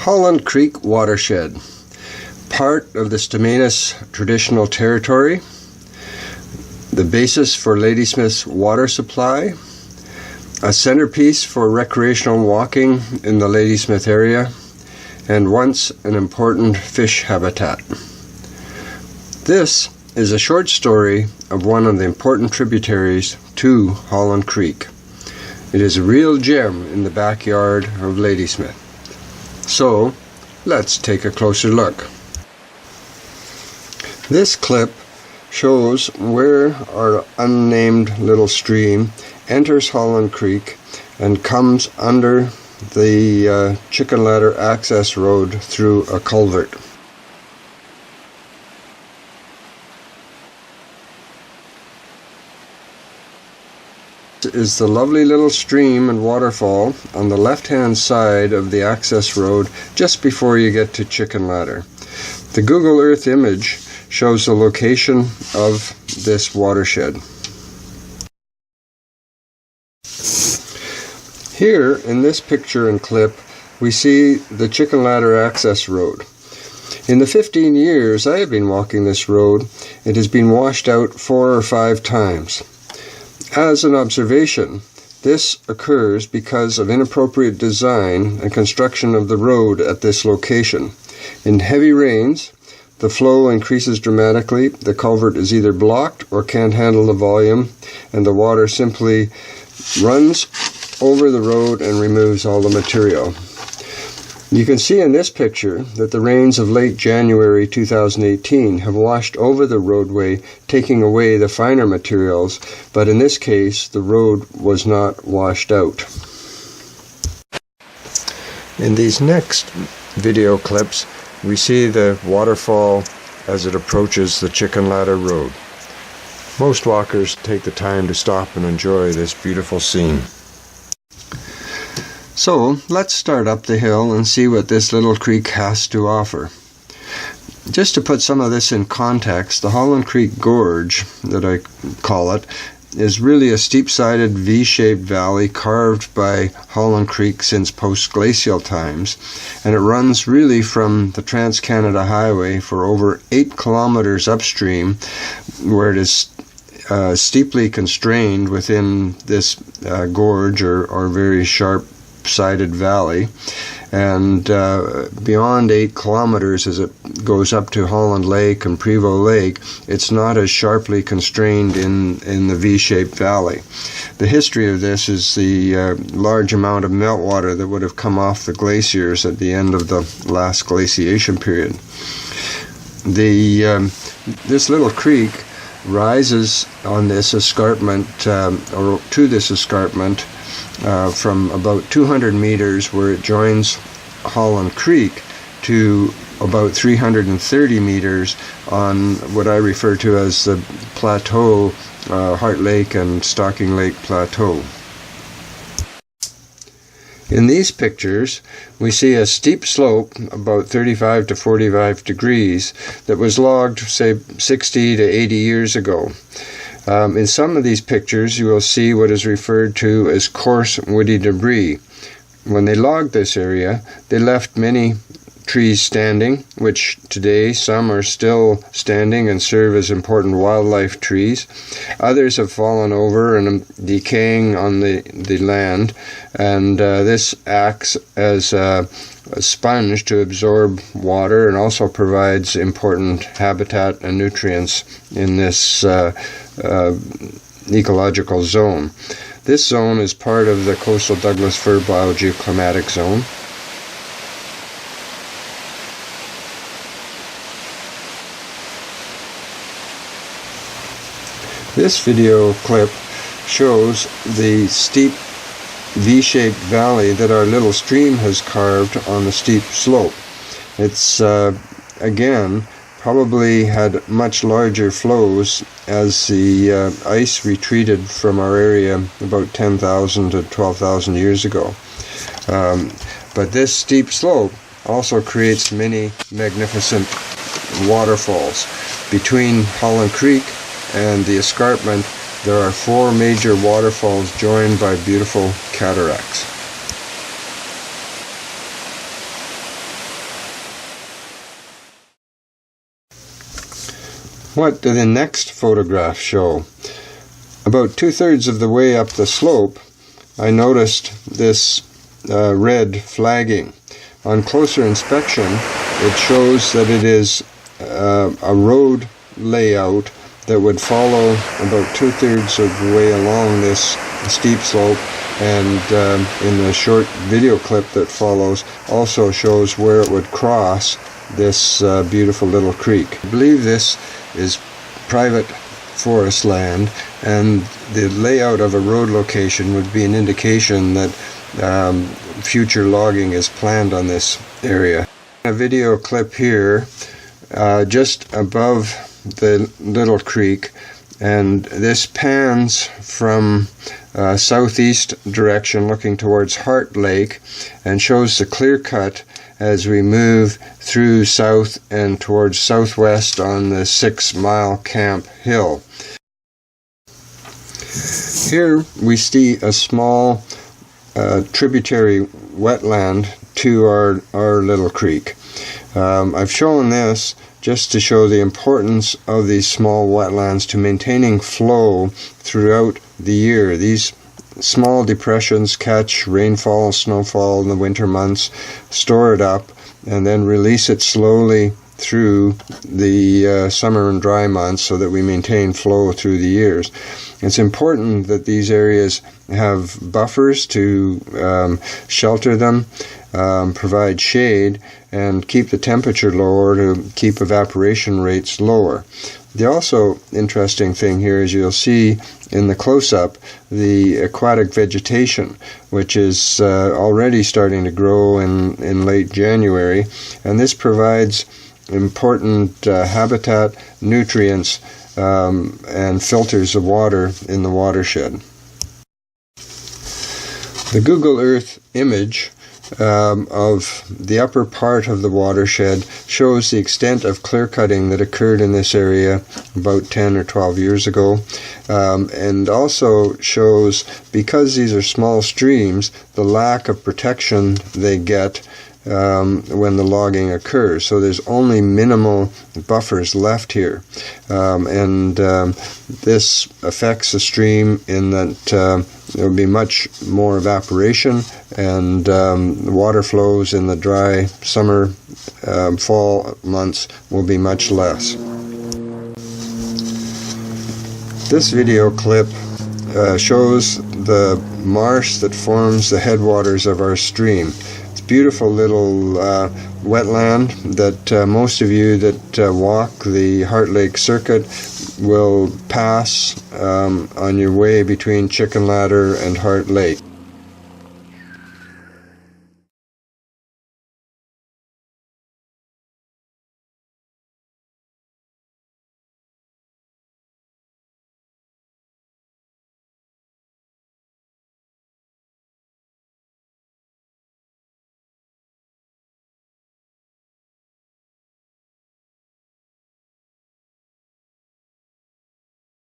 Holland Creek watershed, part of the Stamatis traditional territory, the basis for Ladysmith's water supply, a centerpiece for recreational walking in the Ladysmith area, and once an important fish habitat. This is a short story of one of the important tributaries to Holland Creek. It is a real gem in the backyard of Ladysmith. So, let's take a closer look. This clip shows where our unnamed little stream enters Holland Creek and comes under the chicken ladder access road through a culvert. Is the lovely little stream and waterfall on the left-hand side of the access road just before you get to Chicken Ladder. The Google Earth image shows the location of this watershed. Here in this picture and clip we see the Chicken Ladder access road. In the 15 years I have been walking this road, it has been washed out 4 or 5 times. As an observation, this occurs because of inappropriate design and construction of the road at this location. In heavy rains, the flow increases dramatically, the culvert is either blocked or can't handle the volume, and the water simply runs over the road and removes all the material. You can see in this picture that the rains of late January 2018 have washed over the roadway, taking away the finer materials, but in this case the road was not washed out. In these next video clips, we see the waterfall as it approaches the Chicken Ladder Road. Most walkers take the time to stop and enjoy this beautiful scene. So, let's start up the hill and see what this little creek has to offer. Just to put some of this in context, the Holland Creek Gorge, that I call it, is really a steep-sided V-shaped valley carved by Holland Creek since post-glacial times, and it runs really from the Trans-Canada Highway for over 8 kilometers upstream, where it is steeply constrained within this gorge or very sharp-sided valley, and beyond 8 kilometers as it goes up to Holland Lake and Prevost Lake, it's not as sharply constrained in the V-shaped valley. The history of this is the large amount of meltwater that would have come off the glaciers at the end of the last glaciation period. This little creek rises on this escarpment, or to this escarpment, from about 200 meters where it joins Holland Creek to about 330 meters on what I refer to as the plateau, Heart Lake and Stocking Lake Plateau. In these pictures, we see a steep slope, about 35 to 45 degrees, that was logged, say, 60 to 80 years ago. In some of these pictures, you will see what is referred to as coarse woody debris. When they logged this area, they left many trees standing, which today some are still standing and serve as important wildlife trees. Others have fallen over and decaying on the land, and this acts as a sponge to absorb water and also provides important habitat and nutrients in this ecological zone. This zone is part of the coastal Douglas fir biogeoclimatic zone. This video clip shows the steep V-shaped valley that our little stream has carved on the steep slope. It's again probably had much larger flows as the ice retreated from our area about 10,000 to 12,000 years ago. But this steep slope also creates many magnificent waterfalls. Between Holland Creek and the escarpment, there are 4 major waterfalls joined by beautiful cataracts. What do the next photographs show? About 2/3 of the way up the slope, I noticed this red flagging. On closer inspection, it shows that it is a road layout that would follow about 2/3 of the way along this steep slope, and in the short video clip that follows also shows where it would cross this beautiful little creek. I believe this is private forest land, and the layout of a road location would be an indication that future logging is planned on this area. A video clip here just above the little creek, and this pans from southeast direction looking towards Heart Lake and shows the clear cut as we move through south and towards southwest on the 6-mile camp hill. Here we see a small tributary wetland to our little creek. I've shown this just to show the importance of these small wetlands to maintaining flow throughout the year. These small depressions catch rainfall, snowfall in the winter months, store it up, and then release it slowly through the summer and dry months so that we maintain flow through the years. It's important that these areas have buffers to shelter them, provide shade, and keep the temperature lower to keep evaporation rates lower. The also interesting thing here is you'll see in the close-up the aquatic vegetation, which is already starting to grow in late January, and this provides important habitat, nutrients, and filters of water in the watershed. The Google Earth image of the upper part of the watershed shows the extent of clear cutting that occurred in this area about 10 or 12 years ago, and also shows, because these are small streams, the lack of protection they get when the logging occurs. So there's only minimal buffers left here, and this affects the stream in that there will be much more evaporation, and water flows in the dry summer, fall months will be much less. This video clip shows the marsh that forms the headwaters of our stream. It's a beautiful little wetland that most of you that walk the Heart Lake circuit will pass on your way between Chicken Ladder and Heart Lake.